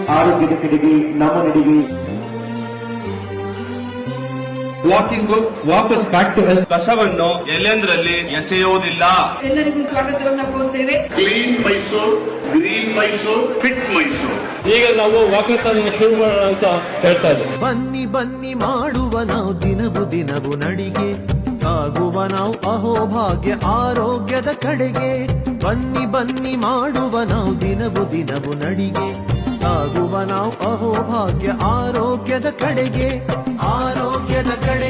ಆರೋಗ್ಯದ ಕಡೆಗೆ ನಮ್ಮ ನಡಿಗೆ. ವಾಕಿಂಗ್ ವಾಪಸ್ ಬ್ಯಾಕ್ ಟು ಹೆಲ್ತ್. ಕಸವನ್ನು ಎಲ್ಲೆಂದರಲ್ಲಿ ಎಸೆಯುವುದಿಲ್ಲ. ಎಲ್ಲರಿಗೂ ಸ್ವಾಗತವನ್ನು ಕೋರ್ತೇವೆ. Clean Mysuru, green Mysuru, fit Mysuru. ಈಗ ನಾವು ವಾಕಥಾನ್ ಶುರು ಮಾಡೋಣ ಅಂತ ಹೇಳ್ತಾ ಇದ್ದೇವೆ. ಬನ್ನಿ ಬನ್ನಿ ಮಾಡುವ ನಾವು ದಿನವು ದಿನವು ನಡಿಗೆ, ಸಾಗುವ ನಾವು ಅಹೋಭಾಗ್ಯ ಆರೋಗ್ಯದ ಕಡೆಗೆ. ಬನ್ನಿ ಬನ್ನಿ ಮಾಡುವ ನಾವು ದಿನವು ದಿನವು ನಡಿಗೆ, ಸಾಗುವ ನಾವು ಅಹೋಭಾಗ್ಯ ಆರೋಗ್ಯದ ಕಡೆಗೆ, ಆರೋಗ್ಯದ ಕಡೆ.